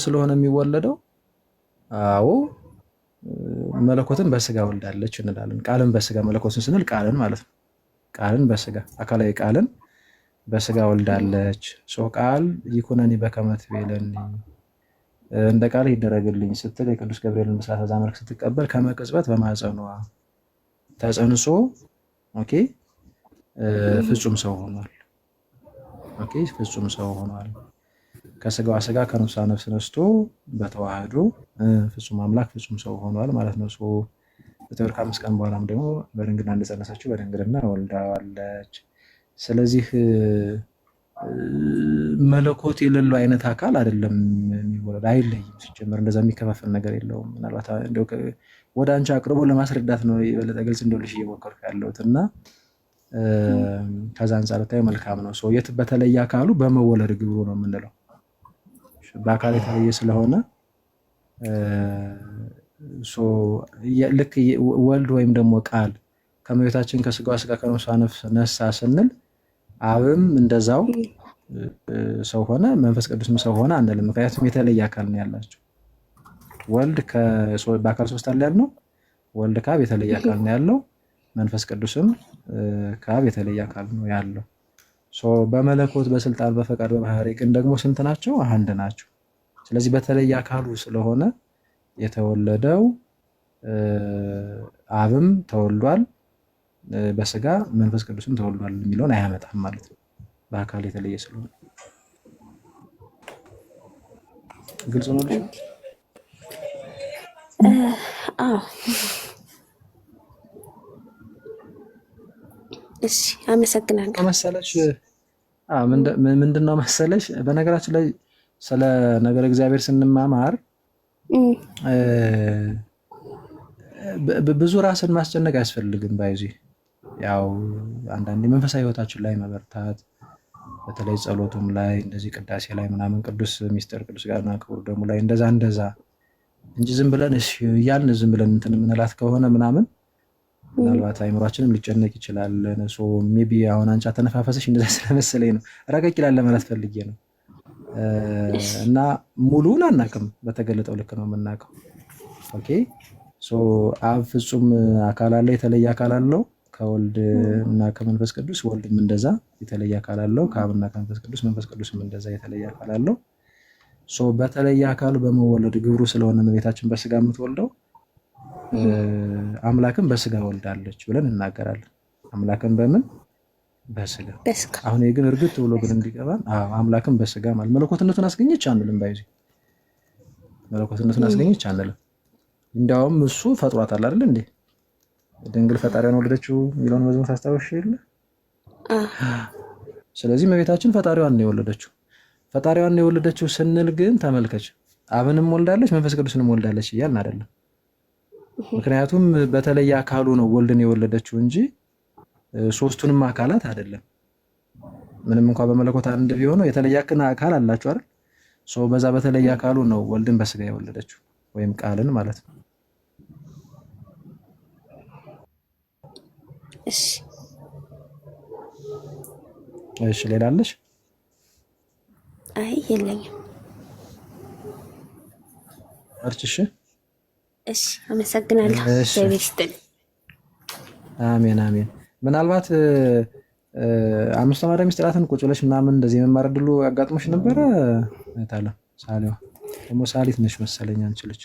ስለሆነ የሚወለደው አዎ መለኮትን በስጋ ወልዳለች እንላለን። ቃልን በስጋ መለኮትን ስንል ቃልን ማለት ነው። ቃልን በስጋ አካላዊ ቃልን በስጋ ወልዳለች። ቃል ይኩነኒ በከመ ትቤለኒ እንደ ቃል ይደረግልኝ ስትል የቅዱስ ገብርኤልን ብስራት በዛ መልክ ስትቀበል ከመቅጽበት በማህፀኗ ተጸንሶ ኦኬ ፍጹም ሰው ሆኗል። ኦኬ ፍጹም ሰው ሆኗል። ከስጋዋ ስጋ ከነፍሷ ነፍስ ነስቶ በተዋህዶ ፍጹም አምላክ ፍጹም ሰው ሆኗል ማለት ነው። በተወልድ ከ5 ቀን በኋላም ደግሞ በድንግልና እንደጸነሰችው በድንግልና ወልዳዋለች። ስለዚህ መለኮት የሌለው አይነት አካል አይደለም የሚወለድ፣ አይለይም። ሲጀመር እንደዛ የሚከፋፈል ነገር የለውም። ምናልባት እንደው ወደ አንቺ አቅርቦ ለማስረዳት ነው የበለጠ ግልጽ እንደሆነልሽ እየሞከርኩ ያለሁት እና ከዛ አንጻር ብታየው መልካም ነው። የት በተለየ አካሉ በመወለድ ግብሩ ነው የምንለው። በአካል የተለየ ስለሆነ ልክ ወልድ ወይም ደግሞ ቃል ከእመቤታችን ከስጋዋ ስጋ ከነፍሷ ነፍስ ነሳ ስንል አብም እንደዛው ሰው ሆነ፣ መንፈስ ቅዱስም ሰው ሆነ አንልም። ምክንያቱም የተለየ አካል ነው ያላቸው። ወልድ በአካል ሶስት አለ ያልነው፣ ወልድ ከአብ የተለየ አካል ነው ያለው። መንፈስ ቅዱስም ከአብ የተለየ አካል ነው ያለው። በመለኮት በስልጣን በፈቃድ በባህሪ ግን ደግሞ ስንት ናቸው? አንድ ናቸው። ስለዚህ በተለየ አካሉ ስለሆነ የተወለደው አብም ተወልዷል በስጋ መንፈስ ቅዱስም ተወልዷል የሚለውን አያመጣም ማለት ነው። በአካል የተለየ ስለሆነ ግልጽ ነው። እሺ አመሰግናለሁ። መሰለሽ ምንድነው መሰለሽ፣ በነገራችን ላይ ስለ ነገር እግዚአብሔር ስንማማር ብዙ ራስን ማስጨነቅ አያስፈልግም። ባይዚ ያው አንዳንዴ መንፈሳዊ ህይወታችን ላይ መበርታት፣ በተለይ ጸሎቱም ላይ እንደዚህ ቅዳሴ ላይ ምናምን ቅዱስ ሚስጥር ቅዱስ ጋርና ክቡር ደግሞ ላይ እንደዛ እንጂ ዝም ብለን እሺ እያልን ዝም ብለን እንትን የምንላት ከሆነ ምናምን ምናልባት አይምሯችንም ሊጨነቅ ይችላል። ሜቢ አሁን አንቺ አተነፋፈስሽ እንደዛ ስለመሰለኝ ነው ረቀቅ ይላል ለማለት ፈልጌ ነው። እና ሙሉን አናውቅም፣ በተገለጠው ልክ ነው የምናውቀው። ኦኬ አብ ፍጹም አካል አለው፣ የተለየ አካል አለው ከወልድ እና ከመንፈስ ቅዱስ። ወልድም እንደዛ የተለየ አካል አለው ከአብና ከመንፈስ ቅዱስ። መንፈስ ቅዱስም እንደዛ የተለየ አካል አለው። በተለየ አካሉ በመወለድ ግብሩ ስለሆነ እመቤታችን በስጋ የምትወልደው አምላክን በስጋ ወልዳለች ብለን እናገራለን። አምላክን በምን? በስጋ። አሁን ግን እርግጥ ብሎ ግን እንዲገባን አምላክን በስጋ ማለት መለኮትነቱን አስገኘች አንልም። ባይዚ መለኮትነቱን አስገኘች አንልም። እንዲያውም እሱ ፈጥሯታል አይደል እንዴ? ድንግል ፈጣሪዋን ወለደችው የሚለውን መዝሙር ታስታውሽ የለ? ስለዚህ እመቤታችን ፈጣሪዋን ነው የወለደችው። ፈጣሪዋን ነው የወለደችው ስንል ግን ተመልከች፣ አብንም ወልዳለች መንፈስ ቅዱስንም ወልዳለች እያልን አይደለም። ምክንያቱም በተለየ አካሉ ነው ወልድን የወለደችው እንጂ ሶስቱንም አካላት አይደለም። ምንም እንኳን በመለኮት አንድ ቢሆነው የተለየ አካል አላቸው አይደል? በዛ በተለየ አካሉ ነው ወልድን በስጋ የወለደችው ወይም ቃልን ማለት ነው። እሺ ሌላ አለሽ? አይ የለኝም። እሺ እሺ አመሰግናለሁ። በቤስጥል አሜን አሜን። ምናልባት አምስቱ አዕማደ ምስጢራትን ቁጭ ብለሽ ምናምን እንደዚህ የመማር ዕድሉ አጋጥሞሽ ነበረ? ታላ ሳሊዋ ደግሞ ሳሊት ነሽ መሰለኝ አንቺ ልጅ።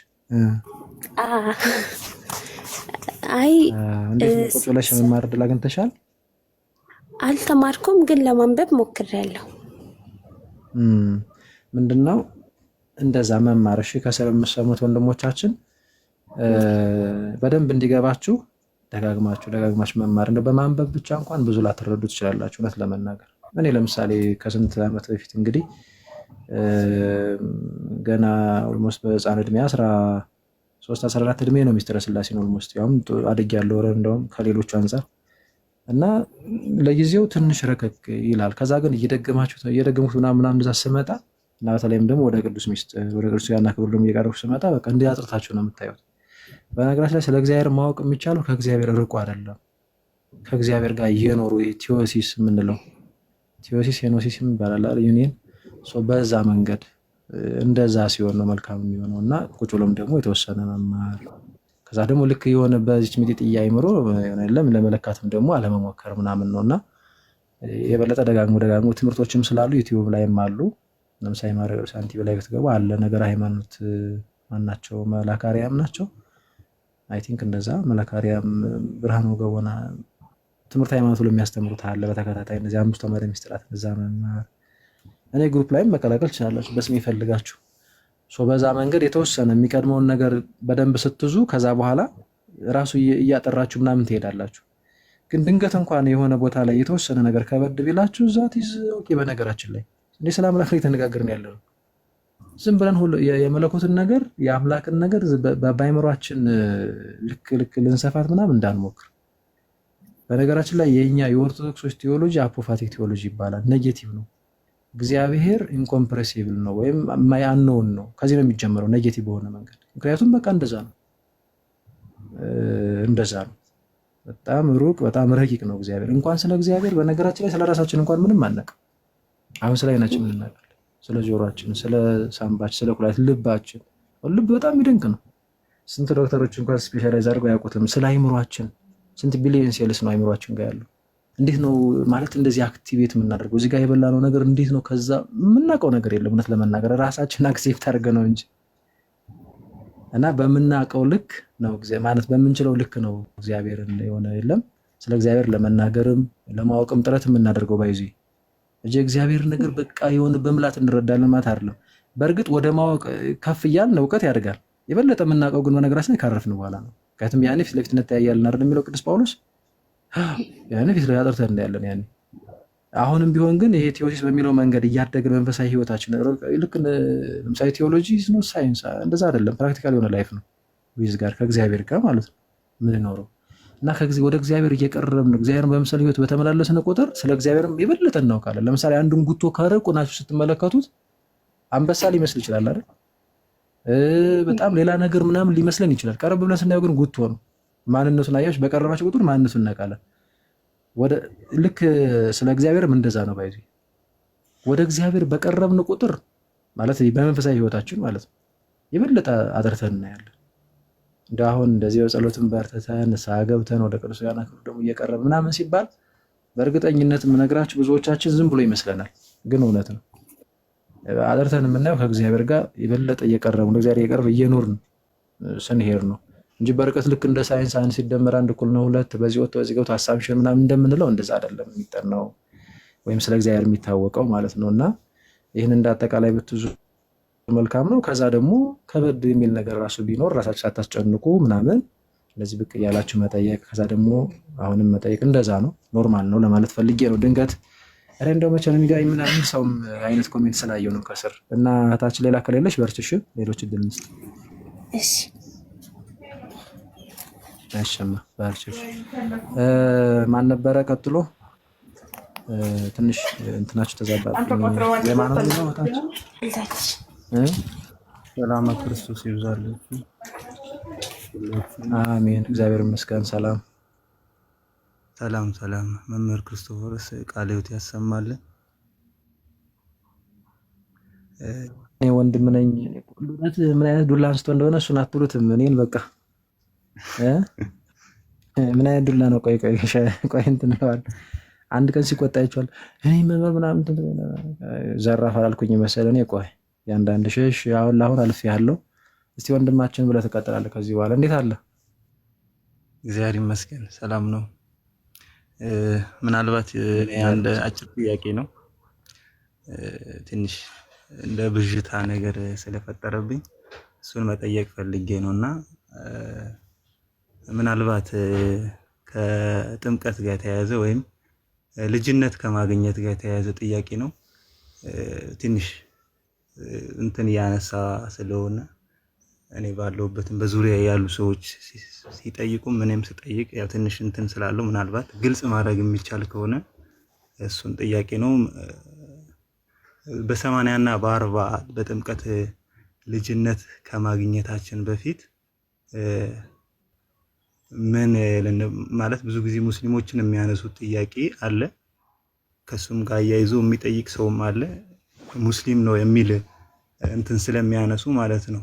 አይ እንዴት ቁጭ ብለሽ የመማር ዕድል አግኝተሻል? አልተማርኩም፣ ግን ለማንበብ ሞክሬያለሁ። ምንድነው እንደዛ መማር። እሺ ከስር የምትሰሙት ወንድሞቻችን በደንብ እንዲገባችሁ ደጋግማችሁ መማር። እንደው በማንበብ ብቻ እንኳን ብዙ ላትረዱ ትችላላችሁ። እውነት ለመናገር እኔ ለምሳሌ ከስንት ዓመት በፊት እንግዲህ ገና ኦልሞስት በህፃን እድሜ 13 14 እድሜ ነው ሚስጥረ ስላሴን ኦልሞስት ያውም አድጌያለሁ እንደውም ከሌሎቹ አንፃር እና ለጊዜው ትንሽ ረከክ ይላል። ከዛ ግን እየደገሙት ምናምን እንደዛ ስመጣ እና በተለይም ደግሞ ወደ ቅዱስ ሚስጥር ወደ ቅዱስ ጋርና ክቡር ደግሞ እየቀረብኩ ስመጣ በቃ እንዲህ አጥርታችሁ ነው የምታዩት። በነገራችን ላይ ስለ እግዚአብሔር ማወቅ የሚቻለው ከእግዚአብሔር ርቆ አይደለም፣ ከእግዚአብሔር ጋር እየኖሩ ቲዮሲስ የምንለው ቲዮሲስ ሄኖሲስ ይባላል ዩኒየን። በዛ መንገድ እንደዛ ሲሆን ነው መልካም የሚሆነው እና ቁጭ ብሎም ደግሞ የተወሰነ መማር ከዛ ደግሞ ልክ የሆነ በዚች ሚጢጥዬ አይምሮ የለም ለመለካትም ደግሞ አለመሞከር ምናምን ነው እና የበለጠ ደጋግሞ ትምህርቶችም ስላሉ ዩቲዩብ ላይም አሉ። ለምሳሌ ማረግ ሳንቲም ላይ ብትገቡ አለ ነገር ሃይማኖት ማናቸው መላካሪያም ናቸው አይ ቲንክ እንደዛ መላካሪያም ብርሃኑ ገቦና ትምህርት ሃይማኖት ለሚያስተምሩት አለ በተከታታይ እነዚህ 5 ተማሪ ሚስጥራት እዛ መማር እኔ ግሩፕ ላይም መቀላቀል ትችላላችሁ በስሜ ይፈልጋችሁ በዛ መንገድ የተወሰነ የሚቀድመውን ነገር በደንብ ስትዙ ከዛ በኋላ ራሱ እያጠራችሁ ምናምን ትሄዳላችሁ። ግን ድንገት እንኳን የሆነ ቦታ ላይ የተወሰነ ነገር ከበድ ቢላችሁ ዛት ይዝ ኦኬ። በነገራችን ላይ እንደ ሰላም አምላክ ላይ ተነጋግረን ያለው ዝም ብለን ሁሉ የመለኮትን ነገር የአምላክን ነገር በአይምሯችን ልክ ልንሰፋት ምናምን እንዳንሞክር። በነገራችን ላይ የኛ የኦርቶዶክሶች ቴዎሎጂ አፖፋቲክ ቴዎሎጂ ይባላል። ኔጌቲቭ ነው። እግዚአብሔር ኢንኮምፕሬሲብል ነው ወይም ማያነውን ነው። ከዚህ ነው የሚጀምረው ኔጌቲቭ በሆነ መንገድ። ምክንያቱም በቃ እንደዛ ነው። በጣም ሩቅ በጣም ረቂቅ ነው እግዚአብሔር። እንኳን ስለ እግዚአብሔር በነገራችን ላይ ስለ ራሳችን እንኳን ምንም አናውቅም። አሁን ስለ አይናችን ምን እናውቃለን? ስለ ጆሮአችን፣ ስለ ሳምባችን፣ ስለ ኩላሊት፣ ልባችን። ልብ በጣም የሚደንቅ ነው። ስንት ዶክተሮች እንኳን ስፔሻላይዝ አድርገው ያውቁትም። ስለ አይምሯችን ስንት ቢሊየን ሴልስ ነው አይምሯችን ጋር ያለው። እንዴት ነው ማለት እንደዚህ አክቲቬት የምናደርገው? እዚህ ጋር የበላነው ነገር እንዴት ነው? ከዛ የምናውቀው ነገር የለም እውነት ለመናገር ራሳችን አክሴፕት አድርገን ነው እንጂ እና በምናውቀው ልክ ነው ማለት በምንችለው ልክ ነው እግዚአብሔርን የሆነ የለም ስለ እግዚአብሔር ለመናገርም ለማወቅም ጥረት የምናደርገው ባይዚ እንጂ እግዚአብሔር ነገር በቃ የሆነ በምላት እንረዳለን ማለት አይደለም። በእርግጥ ወደ ማወቅ ከፍ እያልን እውቀት ያድጋል። የበለጠ የምናውቀው ግን በነገራችን ላይ ካረፍን በኋላ ነው። ምክንያቱም ያኔ ፊት ለፊት እንተያያለን አይደል የሚለው ቅዱስ ጳውሎስ ያኔ ፊት ለፊት አጥርተን እናያለን ያኔ። አሁንም ቢሆን ግን ይሄ ቴዎሲስ በሚለው መንገድ እያደግን መንፈሳዊ ህይወታችን ልክ ለምሳሌ ቴዎሎጂ ነው ሳይንስ እንደዛ አይደለም። ፕራክቲካል የሆነ ላይፍ ነው ዊዝ ጋር ከእግዚአብሔር ጋር ማለት ነው የምንኖረው እና ወደ እግዚአብሔር እየቀረብን እግዚአብሔርን በምሳሌ ህይወት በተመላለስን ቁጥር ስለ እግዚአብሔርም የበለጠ እናውቃለን። ለምሳሌ አንዱን ጉቶ ከርቁ ናችሁ ስትመለከቱት አንበሳ ሊመስል ይችላል አይደል? በጣም ሌላ ነገር ምናምን ሊመስለን ይችላል። ቀረብ ብለን ስናየው ግን ጉቶ ነው። ማንነቱን አያችሁ፣ በቀረባችሁ ቁጥር ማንነቱን እናውቃለን። ልክ ስለ እግዚአብሔርም እንደዛ ነው ባይዚ ወደ እግዚአብሔር በቀረብን ቁጥር ማለት በመንፈሳዊ ህይወታችን ማለት ነው የበለጠ አጥርተን እናያለን። አሁን እንደዚህ በጸሎትን በርተተን ንስሐ ገብተን ወደ ቅዱስ ሥጋና ክቡር ደግሞ እየቀረብን ምናምን ሲባል በእርግጠኝነት የምነግራችሁ ብዙዎቻችን ዝም ብሎ ይመስለናል፣ ግን እውነት ነው። አጥርተን የምናየው ከእግዚአብሔር ጋር የበለጠ እየቀረብን ወደ እግዚአብሔር እየቀረብን እየኖርን ስንሄድ ነው እንጂ በርቀት ልክ እንደ ሳይንስ አንድ ሲደመር አንድ እኩል ነው ሁለት በዚህ ወጥቶ በዚህ ገብቶ አሳምሽን ምናምን እንደምንለው እንደዛ አይደለም የሚጠናው ወይም ስለ እግዚአብሔር የሚታወቀው ማለት ነው። እና ይህን እንደ አጠቃላይ ብትዙ መልካም ነው። ከዛ ደግሞ ከበድ የሚል ነገር ራሱ ቢኖር ራሳችሁ ሳታስጨንቁ ምናምን እንደዚህ ብቅ እያላችሁ መጠየቅ፣ ከዛ ደግሞ አሁንም መጠየቅ እንደዛ ነው፣ ኖርማል ነው ለማለት ፈልጌ ነው። ድንገት ኧረ እንደው መቼ ነው የሚገኝ ምናምን ሰውም አይነት ኮሜንት ስላየው ነው ከስር እና እህታችን ሌላ ከሌለሽ በርችሽ ሌሎች እድል እንስጥ። እሺ እሺማ በርችሽ። ማን ነበረ ቀጥሎ? ትንሽ እንትናችሁ ተዛባብኝ። የማን ነው እህታችን? ሰላም ክርስቶስ ይብዛላችሁ። አሜን። እግዚአብሔር ይመስገን። ሰላም ሰላም። መምህር ክርስቶፎርስ ቃለ ሕይወት ያሰማልን። እኔ ወንድም ነኝ። ምን አይነት ዱላ አንስቶ እንደሆነ እሱን አትሉትም። እኔን በቃ ምን አይነት ዱላ ነው? ቆይ እንትን ነዋል። አንድ ቀን ሲቆጣ ይችላል። እኔ መምህር ምናምን ዘራፍ አላልኩኝ መሰለህ። እኔ ቆይ ያንዳንድ ሸሽ አሁን ለአሁን አልፌ ያለው እስቲ ወንድማችን ብለህ ትቀጥላለህ ከዚህ በኋላ። እንዴት አለ? እግዚአብሔር ይመስገን ሰላም ነው። ምናልባት አንድ አጭር ጥያቄ ነው ትንሽ እንደ ብዥታ ነገር ስለፈጠረብኝ እሱን መጠየቅ ፈልጌ ነውና ምናልባት ከጥምቀት ጋር የተያያዘ ወይም ልጅነት ከማግኘት ጋር የተያያዘ ጥያቄ ነው። ትንሽ እንትን ያነሳ ስለሆነ እኔ ባለሁበትም በዙሪያ ያሉ ሰዎች ሲጠይቁ ምንም ስጠይቅ ያው ትንሽ እንትን ስላለው ምናልባት ግልጽ ማድረግ የሚቻል ከሆነ እሱን ጥያቄ ነው። በ80 እና በ40 በጥምቀት ልጅነት ከማግኘታችን በፊት ምን ማለት ብዙ ጊዜ ሙስሊሞችን የሚያነሱት ጥያቄ አለ። ከሱም ጋር ያይዞ የሚጠይቅ ሰውም አለ። ሙስሊም ነው የሚል እንትን ስለሚያነሱ ማለት ነው።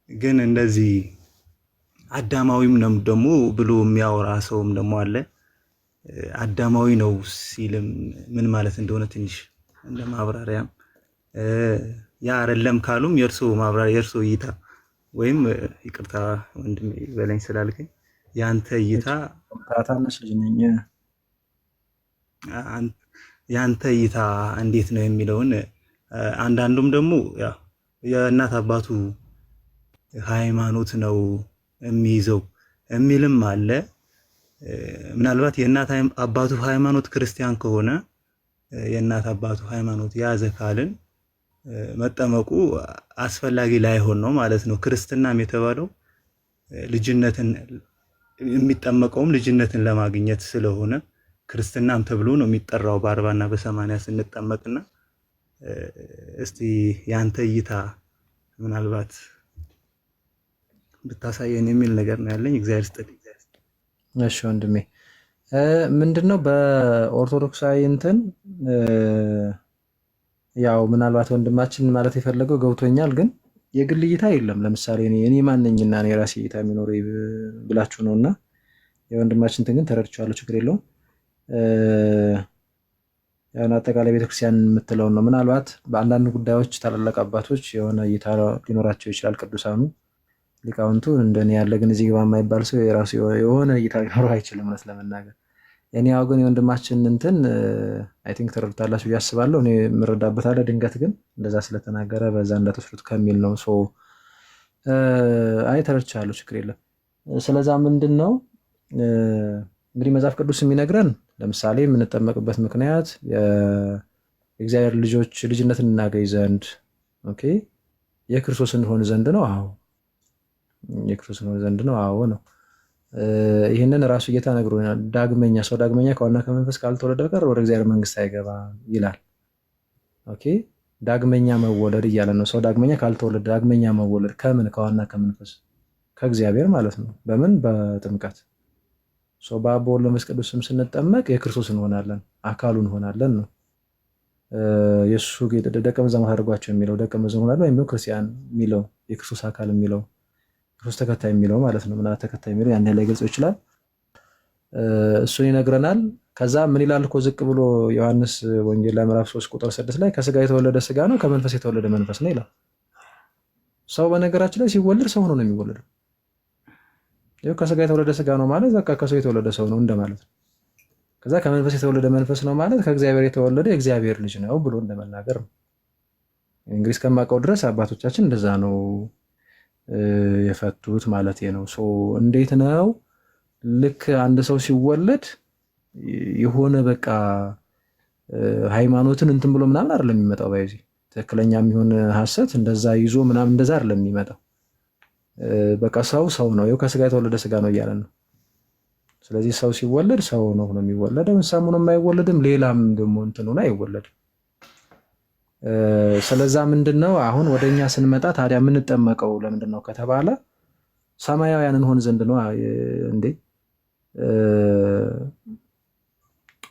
ግን እንደዚህ አዳማዊም ነው ደግሞ ብሎ የሚያወራ ሰውም ደግሞ አለ። አዳማዊ ነው ሲልም ምን ማለት እንደሆነ ትንሽ እንደ ማብራሪያም ያ አይደለም ካሉም የእርሶ ማብራሪያ የእርሶ እይታ ወይም ይቅርታ ወንድም በለኝ ስላልከኝ ያንተ እይታ ታታነሽ ልጅ ነኝ ያንተ እይታ እንዴት ነው የሚለውን አንዳንዱም ደግሞ ያው የእናት አባቱ ሃይማኖት ነው የሚይዘው የሚልም አለ። ምናልባት የእናት አባቱ ሃይማኖት ክርስቲያን ከሆነ የእናት አባቱ ሃይማኖት ያዘ ካልን መጠመቁ አስፈላጊ ላይሆን ነው ማለት ነው። ክርስትናም የተባለው ልጅነትን የሚጠመቀውም ልጅነትን ለማግኘት ስለሆነ ክርስትናም ተብሎ ነው የሚጠራው በ40 እና በ80 ስንጠመቅና እስቲ ያንተ እይታ ምናልባት ብታሳየን የሚል ነገር ነው ያለኝ። እግዚአብሔር ይስጥልኝ። እሺ ወንድሜ ምንድነው በኦርቶዶክሳዊ እንትን ያው ምናልባት ወንድማችን ማለት የፈለገው ገብቶኛል፣ ግን የግል እይታ የለም። ለምሳሌ እኔ ማንኝና እኔ ራሴ እይታ የሚኖረው ብላችሁ ነውና የወንድማችን እንትን ግን ተረድቻለሁ፣ ችግር የለውም። ያን አጠቃላይ ቤተክርስቲያን የምትለውን ነው። ምናልባት በአንዳንድ ጉዳዮች ታላላቅ አባቶች የሆነ እይታ ሊኖራቸው ይችላል። ቅዱሳኑ ሊቃውንቱ እንደኔ ያለ ግን እዚህ ግባ የማይባል ሰው የራሱ የሆነ እይታ ሊኖረው አይችልም እውነት ለመናገር። እኔ ያው ግን የወንድማችን እንትን አይ ቲንክ ተረድታላችሁ ብዬ አስባለሁ። እኔ የምረዳበታለሁ። ድንገት ግን እንደዛ ስለተናገረ በዛ እንዳትወስዱት ከሚል ነው። አይ ተረድቻለሁ፣ ችግር የለም። ስለዛ ምንድን ነው እንግዲህ መጽሐፍ ቅዱስ የሚነግረን ለምሳሌ የምንጠመቅበት ምክንያት የእግዚአብሔር ልጆች ልጅነትን እናገኝ ዘንድ ኦኬ የክርስቶስ እንሆን ዘንድ ነው። አዎ የክርስቶስ እንሆን ዘንድ ነው። አዎ ነው። ይህንን ራሱ ጌታ ነግሮናል። ዳግመኛ ሰው ዳግመኛ ከዋና ከመንፈስ ካልተወለደ በቀር ወደ እግዚአብሔር መንግስት አይገባም ይላል። ኦኬ ዳግመኛ መወለድ እያለ ነው። ሰው ዳግመኛ ካልተወለደ ዳግመኛ መወለድ ከምን? ከዋና ከመንፈስ ከእግዚአብሔር ማለት ነው። በምን? በጥምቀት ሰው በአብ በወልድ በመንፈስ ቅዱስ ስም ስንጠመቅ የክርስቶስ እንሆናለን፣ አካሉ እንሆናለን ነው። የእሱ ደቀ መዛሙርት አድርጓቸው የሚለው ደቀ መዛሙርት ሆናለን ወይም ክርስቲያን የሚለው የክርስቶስ አካል የሚለው ክርስቶስ ተከታይ የሚለው ማለት ነው። ምናምን ተከታይ የሚለው ያን ላይ ገልጾ ይችላል። እሱን ይነግረናል። ከዛ ምን ይላል እኮ ዝቅ ብሎ ዮሐንስ ወንጌል ላይ ምዕራፍ 3 ቁጥር 6 ላይ ከስጋ የተወለደ ስጋ ነው፣ ከመንፈስ የተወለደ መንፈስ ነው ይላል። ሰው በነገራችን ላይ ሲወለድ ሰው ሆኖ ነው የሚወለደው። ይኸው ከስጋ የተወለደ ስጋ ነው ማለት በቃ ከሰው የተወለደ ሰው ነው እንደማለት ነው። ከዛ ከመንፈስ የተወለደ መንፈስ ነው ማለት ከእግዚአብሔር የተወለደ የእግዚአብሔር ልጅ ነው ብሎ እንደመናገር ነው። እንግዲህ እስከማውቀው ድረስ አባቶቻችን እንደዛ ነው የፈቱት ማለት ነው። እንዴት ነው ልክ አንድ ሰው ሲወለድ የሆነ በቃ ሃይማኖትን እንትን ብሎ ምናምን አይደለም የሚመጣው። ባይዚ ትክክለኛ የሚሆን ሐሰት እንደዛ ይዞ ምናምን እንደዛ አይደለም የሚመጣው። በቃ ሰው ነው። ይኸው ከስጋ የተወለደ ስጋ ነው እያለን ነው። ስለዚህ ሰው ሲወለድ ሰው ነው የሚወለደው። እንስሳም ሆኖ የማይወለድም ሌላም ደግሞ እንትን ሆኖ አይወለድም። ስለዛ ምንድነው አሁን ወደኛ ስንመጣ ታዲያ የምንጠመቀው ለምንድን ነው ከተባለ ሰማያውያን እንሆን ዘንድ ነው እንዴ።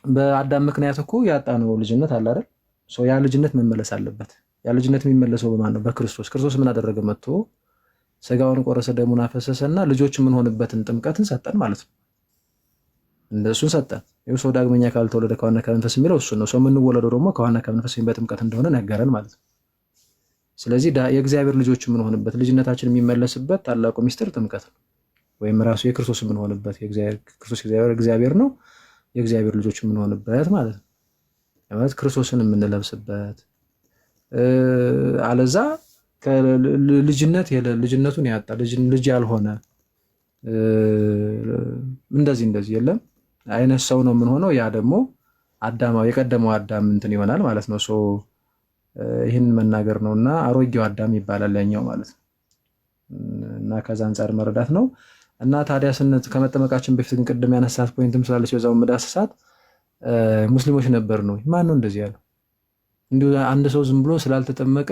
በአዳም ምክንያት እኮ ያጣነው ልጅነት አለ አይደል? ያ ልጅነት መመለስ አለበት። ያ ልጅነት የሚመለሰው በማን ነው? በክርስቶስ። ክርስቶስ ምን አደረገ? መጥቶ ስጋውን ቆረሰ፣ ደሙን አፈሰሰና ልጆች የምንሆንበትን ጥምቀትን ሰጠን ማለት ነው። እንደሱን ሰጠን። ይኸው ሰው ዳግመኛ ካልተወለደ ከዋና ከመንፈስ የሚለው እሱ ነው። ሰው የምንወለደው ደግሞ ከዋና ከመንፈስ በጥምቀት እንደሆነ ነገረን ማለት ነው። ስለዚህ የእግዚአብሔር ልጆች የምንሆንበት ልጅነታችን የሚመለስበት ታላቁ ሚስጥር ጥምቀት ነው። ወይም ራሱ የክርስቶስ የምንሆንበት ክርስቶስ እግዚአብሔር ነው፣ የእግዚአብሔር ልጆች የምንሆንበት ማለት ነው። ማለት ክርስቶስን የምንለብስበት አለዛ ልጅነት ልጅነቱን ያጣ ልጅ ያልሆነ እንደዚህ የለም አይነት ሰው ነው የምንሆነው። ያ ደግሞ አዳማው የቀደመው አዳም እንትን ይሆናል ማለት ነው። ይህን መናገር ነውና አሮጌው አዳም ይባላል ያኛው ማለት ነው። እና ከዛ አንጻር መረዳት ነው። እና ታዲያ ከመጠመቃችን በፊት ግን ቅድም ያነሳት ፖይንትም ስላለች በዛው መዳሰሳት ሙስሊሞች ነበር ነው። ማን ነው እንደዚህ ያለው? እንዲሁ አንድ ሰው ዝም ብሎ ስላልተጠመቀ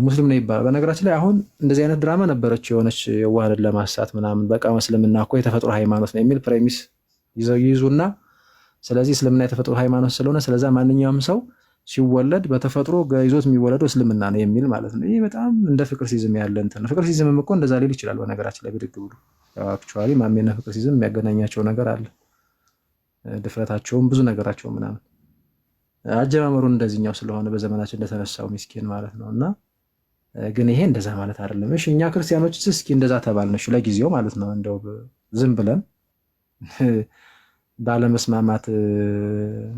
ሙስሊም ነው ይባላል። በነገራችን ላይ አሁን እንደዚህ አይነት ድራማ ነበረች የሆነች የዋህን ለማሳት ምናምን በቃ እስልምና እኮ የተፈጥሮ ሃይማኖት ነው የሚል ፕሬሚስ ይይዙና ስለዚህ እስልምና የተፈጥሮ ሃይማኖት ስለሆነ ስለዛ ማንኛውም ሰው ሲወለድ በተፈጥሮ ይዞት የሚወለደው እስልምና ነው የሚል ማለት ነው። ይሄ በጣም እንደ ፍቅር ሲዝም ያለ እንትን ነው። ፍቅር ሲዝምም እኮ እንደዛ ሊል ይችላል በነገራችን ላይ ብድግ ብሎ። ያው አክቹዋሊ ማሜና ፍቅር ሲዝም የሚያገናኛቸው ነገር አለ። ድፍረታቸውም ብዙ ነገራቸው ምናምን አጀማመሩን እንደዚህኛው ስለሆነ በዘመናችን እንደተነሳው ምስኪን ማለት ነው። እና ግን ይሄ እንደዛ ማለት አይደለም። እሺ እኛ ክርስቲያኖች እስኪ እንደዛ ተባልነሽ ለጊዜው ማለት ነው። እንደው ዝም ብለን ባለመስማማት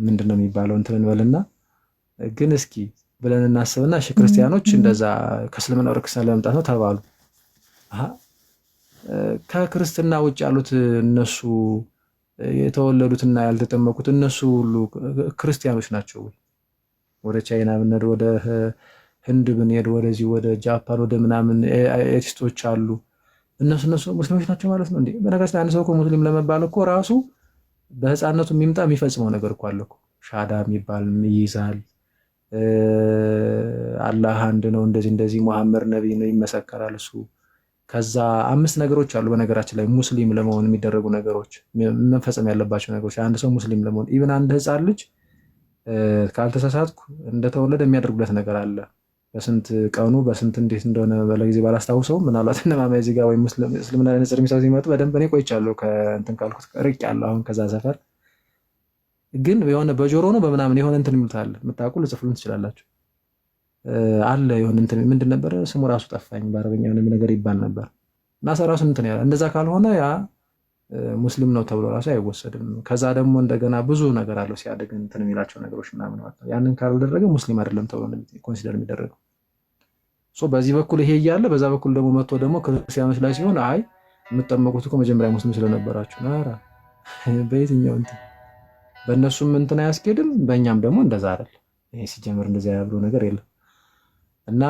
ምንድነው የሚባለው እንትን እንበልና ግን እስኪ ብለን እናስብና እሺ ክርስቲያኖች እንደዛ ከእስልምና ወደ ክርስትና ለመምጣት ነው ተባሉ። ከክርስትና ውጭ ያሉት እነሱ የተወለዱትና ያልተጠመቁት እነሱ ሁሉ ክርስቲያኖች ናቸው። ወደ ቻይና ብንሄድ፣ ወደ ህንድ ብንሄድ፣ ወደዚህ ወደ ጃፓን ወደ ምናምን ኤቲስቶች አሉ። እነሱ ሙስሊሞች ናቸው ማለት ነው እንዴ? በነገራችን አንድ ሰው እኮ ሙስሊም ለመባል እኮ ራሱ በህፃነቱ የሚምጣ የሚፈጽመው ነገር እኮ አለ እኮ። ሻዳ የሚባል ይይዛል። አላህ አንድ ነው፣ እንደዚህ ሙሐመድ ነብይ ነው ይመሰከራል እሱ። ከዛ 5 ነገሮች አሉ በነገራችን ላይ ሙስሊም ለመሆን የሚደረጉ ነገሮች፣ መፈጸም ያለባቸው ነገሮች። አንድ ሰው ሙስሊም ለመሆን ኢቭን አንድ ህፃን ልጅ ካልተሳሳትኩ እንደተወለደ የሚያደርጉለት ነገር አለ። በስንት ቀኑ በስንት እንዴት እንደሆነ በለጊዜ ባላስታውሰውም ምናልባት እነማማ እዚህ ጋር ወይ እስልምና ለነጽር የሚሰሩ ሲመጡ በደንብ እኔ ቆይቻለሁ ከእንትን ካልኩት ርቅ ያለው አሁን ከዛ ሰፈር ግን የሆነ በጆሮ ነው በምናምን የሆነ እንትን ይሉታል። የምታውቁ ልጽፍሉን ትችላላችሁ። አለ የሆነ እንትን ምንድን ነበረ ስሙ ራሱ ጠፋኝ። በአረበኛ የሆነ ነገር ይባል ነበር እና ሰራሱ እንትን ያለ እንደዛ ካልሆነ ያ ሙስሊም ነው ተብሎ ራሱ አይወሰድም። ከዛ ደግሞ እንደገና ብዙ ነገር አለው ሲያደግ እንትን የሚላቸው ነገሮች ምናምን ማለት ነው። ያንን ካልደረገ ሙስሊም አይደለም ተብሎ ነው ኮንሲደር የሚደረገው። ሶ በዚህ በኩል ይሄ እያለ በዛ በኩል ደግሞ መጥቶ ደግሞ ክርስቲያኖች ላይ ሲሆን አይ የምትጠመቁት እኮ መጀመሪያ ሙስሊም ስለነበራችሁ ናራ በየትኛው እንትን በእነሱም እንትን አያስኬድም፣ በእኛም ደግሞ እንደዛ አይደል። ይሄ ሲጀምር እንደዚያ ያብሎ ነገር የለም። እና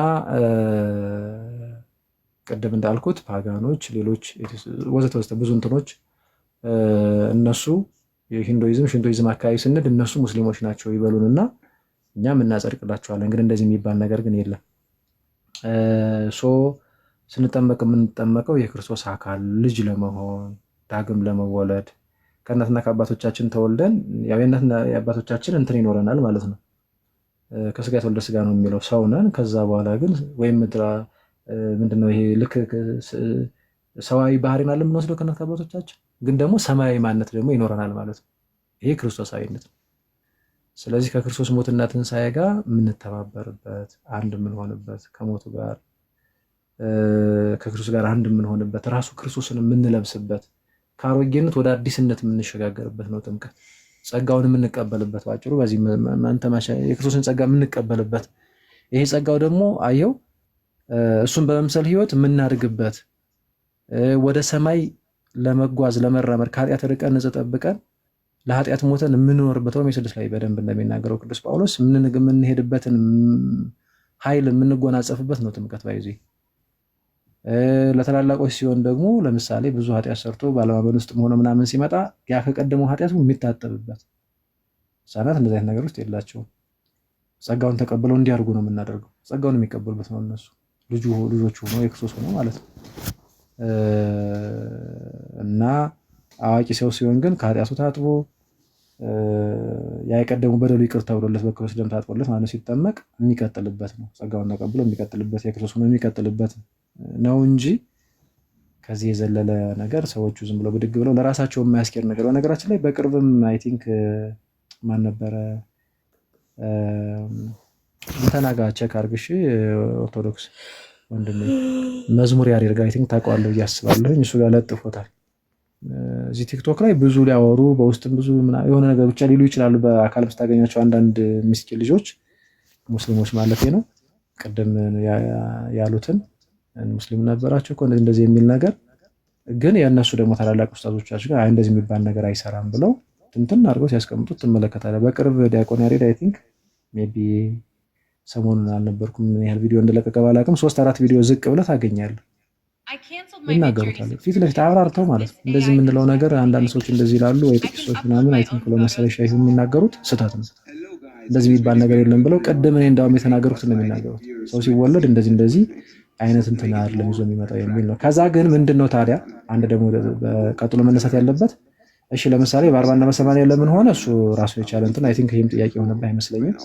ቅድም እንዳልኩት ፓጋኖች፣ ሌሎች ወዘተ ብዙ እንትኖች እነሱ የሂንዱይዝም ሽንቶይዝም አካባቢ ስንድ እነሱ ሙስሊሞች ናቸው ይበሉንና እኛም እናጸድቅላቸዋለን። ግን እንደዚህ የሚባል ነገር ግን የለም። ሶ ስንጠመቅ የምንጠመቀው የክርስቶስ አካል ልጅ ለመሆን ዳግም ለመወለድ ከእናትና ከአባቶቻችን ተወልደን ያው የእናትና የአባቶቻችን እንትን ይኖረናል ማለት ነው። ከስጋ የተወለደ ስጋ ነው የሚለው ሰው ነን። ከዛ በኋላ ግን ወይም ምንድነው ይሄ ልክ ሰዋዊ ባህሪን አለ የምንወስደው ከእናት ከአባቶቻችን፣ ግን ደግሞ ሰማያዊ ማንነት ደግሞ ይኖረናል ማለት ነው። ይሄ ክርስቶሳዊነት ነው። ስለዚህ ከክርስቶስ ሞትና ትንሣኤ ጋር የምንተባበርበት አንድ የምንሆንበት ከሞቱ ጋር ከክርስቶስ ጋር አንድ የምንሆንበት ራሱ ክርስቶስን የምንለብስበት ከአሮጌነት ወደ አዲስነት የምንሸጋገርበት ነው ጥምቀት። ጸጋውን የምንቀበልበት ባጭሩ በዚህ የክርስቶስን ጸጋ የምንቀበልበት ይሄ ጸጋው ደግሞ አየው እሱን በመምሰል ህይወት የምናድግበት ወደ ሰማይ ለመጓዝ ለመራመድ ከኃጢአት ርቀን ንጽህ ጠብቀን ለኃጢአት ሞተን የምንኖርበት ሮሜ 6 ላይ በደንብ እንደሚናገረው ቅዱስ ጳውሎስ የምንሄድበትን ኃይል የምንጎናጸፍበት ነው ጥምቀት ባይዚ። ለተላላቆች ሲሆን ደግሞ ለምሳሌ ብዙ ኃጢአት ሰርቶ ባለማመን ውስጥ ሆኖ ምናምን ሲመጣ ያ ከቀደመው ኃጢአቱ የሚታጠብበት። ህፃናት እንደዚህ አይነት ነገር ውስጥ የላቸውም። ጸጋውን ተቀብለው እንዲያርጉ ነው የምናደርገው። ጸጋውን የሚቀበሉበት ነው እነሱ ልጆቹ ሆኖ የክርስቶስ ሆኖ ማለት ነው። እና አዋቂ ሰው ሲሆን ግን ከኃጢአቱ ታጥቦ ያ የቀደሙ በደሉ ይቅር ተብሎለት በክርስቶስ ደም ታጥቦለት ማለት ሲጠመቅ የሚቀጥልበት ነው። ጸጋውን ተቀብሎ የሚቀጥልበት የክርስቶስ ሆኖ የሚቀጥልበት ነው እንጂ ከዚህ የዘለለ ነገር ሰዎቹ ዝም ብሎ ብድግ ብለው ለራሳቸው የማያስኬድ ነገር። በነገራችን ላይ በቅርብም አይ ቲንክ ማን ነበረ እንተናጋ ቼክ አድርግሽ ኦርቶዶክስ ወንድሜ መዝሙር ያሬድ ጋር አይ ቲንክ ታውቀዋለህ ብዬ አስባለሁ። እሱ ጋር ለጥፎታል። እዚህ ቲክቶክ ላይ ብዙ ሊያወሩ በውስጥም ብዙ የሆነ ነገር ብቻ ሊሉ ይችላሉ። በአካል ስታገኛቸው አንዳንድ ምስኪን ልጆች ሙስሊሞች ማለት ነው ቅድም ያሉትን ሙስሊም ነበራቸው እኮ እንደዚህ የሚል ነገር ግን የእነሱ ደግሞ ታላላቅ ኡስታዞቻችን ጋር እንደዚህ የሚባል ነገር አይሰራም ብለው እንትን አድርገው ሲያስቀምጡት ትመለከታለህ። በቅርብ ዲያቆን ያሬድ አይ ቲንክ ሜቢ ሰሞኑን አልነበርኩም ምን ያህል ቪዲዮ እንደለቀቀ ባላቅም 3-4 ቪዲዮ ዝቅ ብለህ ታገኛለህ። ይናገሩታል ፊት ለፊት አብራርተው ማለት ነው። እንደዚህ የምንለው ነገር አንዳንድ ሰዎች እንደዚህ ይላሉ ወይ ጥቂቶች ምናምን አይ ቲንክ ለመሰለሽ አይሁ የሚናገሩት ስህተት ነው። እንደዚህ የሚባል ነገር የለም ብለው ቀደም እኔ እንዳውም የተናገሩት ነው የሚናገሩት። ሰው ሲወለድ እንደዚህ አይነት እንትን አይደለም ይዞ የሚመጣው የሚል ነው። ከዛ ግን ምንድነው ታዲያ አንድ ደግሞ ቀጥሎ መነሳት ያለበት እሺ ለምሳሌ በ40 እና በ80 ለምን ሆነ እሱ ራሱ የቻለ እንትን አይ ቲንክ ይሄም ጥያቄ ሆነብህ አይመስለኝም።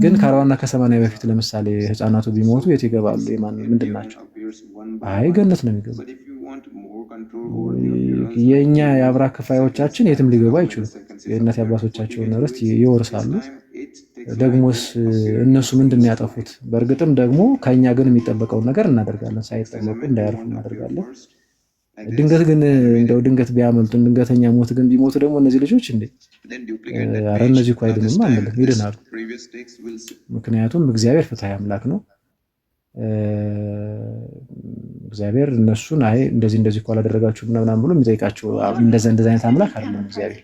ግን ከ40 እና ከ80 በፊት ለምሳሌ ህፃናቱ ቢሞቱ የት ይገባሉ? ምንድን ናቸው? አይ ገነት ነው የሚገቡ። የኛ የአብራክ ክፋዮቻችን የትም ሊገቡ አይችሉም። የእናት አባቶቻቸውን ርስት ይወርሳሉ። ደግሞስ እነሱ ምንድን ያጠፉት? በእርግጥም ደግሞ ከኛ ግን የሚጠበቀውን ነገር እናደርጋለን። ሳይጠመቁ እንዳያርፉ እናደርጋለን። ድንገት ግን እንደው ድንገት ቢያመልጡን ድንገተኛ ሞት ግን ቢሞቱ ደግሞ እነዚህ ልጆች እንዴ አረ እነዚህ እኮ አይድኑም አንልም፣ ይድናሉ። ምክንያቱም እግዚአብሔር ፍትሐዊ አምላክ ነው። እግዚአብሔር እነሱን አይ እንደዚህ እኮ አላደረጋችሁም ምናምን ብሎ የሚጠይቃቸው እንደዛ አይነት አምላክ አይደለም። እግዚአብሔር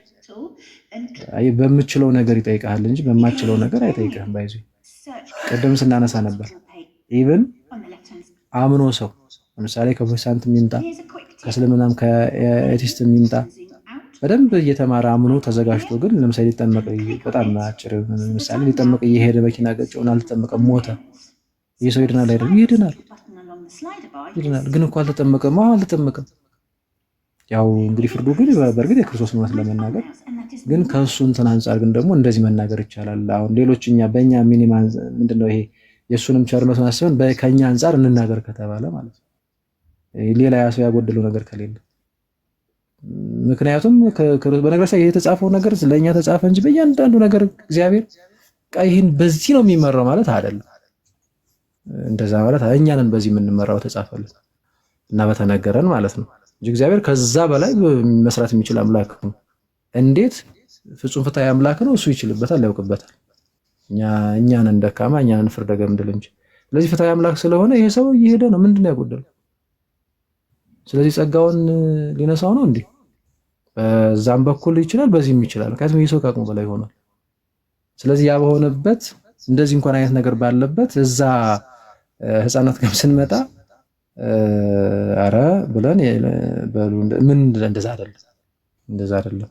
አይ በምችለው ነገር ይጠይቃል እንጂ በማችለው ነገር አይጠይቅህም። ባይዙ ቀደም ስናነሳ ነበር። ኢቭን አምኖ ሰው ለምሳሌ ከፕሮቴስታንት የሚምጣ ከእስልምናም ከኤቲስት የሚምጣ በደንብ እየተማረ አምኖ ተዘጋጅቶ ግን ለምሳሌ ሊጠመቅ በጣም አጭር ምሳሌ ሊጠመቅ እየሄደ መኪና ገጨውን አልተጠመቀም፣ ሞተ። ይህ ሰው ይድናል አይደል? ይድናል። ግን እኮ አልተጠመቀም። ያው እንግዲህ ፍርዱ ግን በእርግጥ የክርስቶስ እውነት ለመናገር ግን ከእሱ እንትን አንጻር ግን ደግሞ እንደዚህ መናገር ይቻላል። አሁን ሌሎች በእኛ ሚኒማ ምንድነው ይሄ የእሱንም ቸርነቱን አስበን ከእኛ አንጻር እንናገር ከተባለ ማለት ነው ሌላ ያ ሰው ያጎደለው ነገር ከሌለ። ምክንያቱም በነገር ላይ የተጻፈው ነገር ለእኛ ተጻፈ እንጂ በእያንዳንዱ ነገር እግዚአብሔር ይህን በዚህ ነው የሚመራው ማለት አይደለም። እንደዛ ማለት እኛንን በዚህ የምንመራው ተጻፈልን እና በተነገረን ማለት ነው እንጂ እግዚአብሔር ከዛ በላይ መስራት የሚችል አምላክ ነው። እንዴት ፍጹም ፍትሐዊ አምላክ ነው። እሱ ይችልበታል፣ ያውቅበታል። እኛንን ደካማ እኛንን ፍርደ ገምድል እንጂ። ስለዚህ ፍትሐዊ አምላክ ስለሆነ ይሄ ሰው እየሄደ ነው። ምንድነው ያጎደለው? ስለዚህ ጸጋውን ሊነሳው ነው እንዴ? በዛም በኩል ይችላል፣ በዚህም ይችላል። ምክንያቱም ይህ ሰው ከአቅሙ በላይ ሆኗል። ስለዚህ ያ በሆነበት እንደዚህ እንኳን አይነት ነገር ባለበት እዛ ህፃናት ጋር ስንመጣ አረ ብለን ምን እንደዛ አይደለም።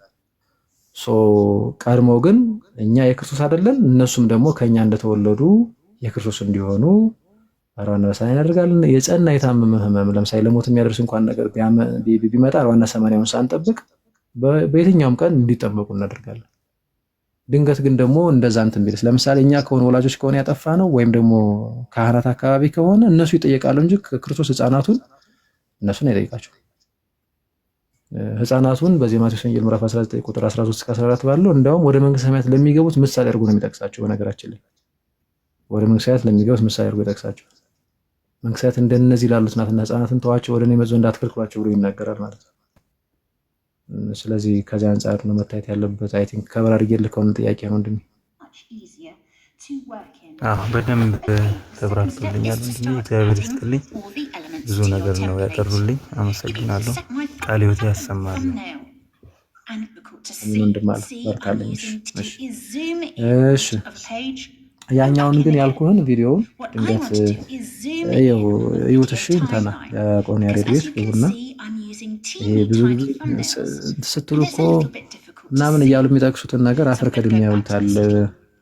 ቀድሞ ግን እኛ የክርስቶስ አይደለን እነሱም ደግሞ ከኛ እንደተወለዱ የክርስቶስ እንዲሆኑ አርባና በሰማንያ እናደርጋለን። የጸና የታመመ ህመም ለምሳሌ ለሞት የሚያደርስ እንኳን ነገር ቢመጣ 40 እና 80 ሳንጠብቅ በየትኛውም ቀን እንዲጠመቁ እናደርጋለን። ድንገት ግን ደግሞ እንደዛ እንትን ቢልስ ለምሳሌ እኛ ከሆነ ወላጆች ከሆነ ያጠፋ ነው ወይም ደግሞ ካህናት አካባቢ ከሆነ እነሱ ይጠየቃሉ እንጂ ክርስቶስ ህፃናቱን እነሱን አይጠይቃቸው። ህፃናቱን በዚህ ማቴዎስ ወንጌል ምዕራፍ 19 ቁጥር 13 እስከ 14 ባለው እንደውም ወደ መንግስተ ሰማያት ለሚገቡት ምሳሌ አድርጎ ነው የሚጠቅሳቸው። በነገራችን ላይ ወደ መንግስተ ሰማያት ለሚገቡት ምሳሌ አድርጎ ይጠቅሳቸው። መንግስተ ሰማያት እንደነዚህ ላሉት ናትና ህፃናትን ተዋቸው ወደ እኔ መጥቶ እንዳትከልክሏቸው ብሎ ይናገራል ማለት ነው። ስለዚህ ከዚህ አንጻር ነው መታየት ያለበት። አይ ቲንክ ከበር አድርጌልህ ከሆነ ጥያቄ ነው ወንድሜ። በደንብ ተብራርቶልኛል ወንድሜ። እግዚአብሔር ይስጥልኝ። ብዙ ነገር ነው ያቀሩልኝ። አመሰግናለሁ። ቃለ ሕይወት ያሰማል። ምን እንደማለት በርካለኝ። እሺ ያኛውን ግን ያልኩህን ቪዲዮውን ድንገት እዩት። እሺ እንተና ያቆን ያሬድስ ግቡና ይሄ ብዙ ስትሉ እኮ ምናምን እያሉ የሚጠቅሱትን ነገር አፈር ከድሜ ያውልታል።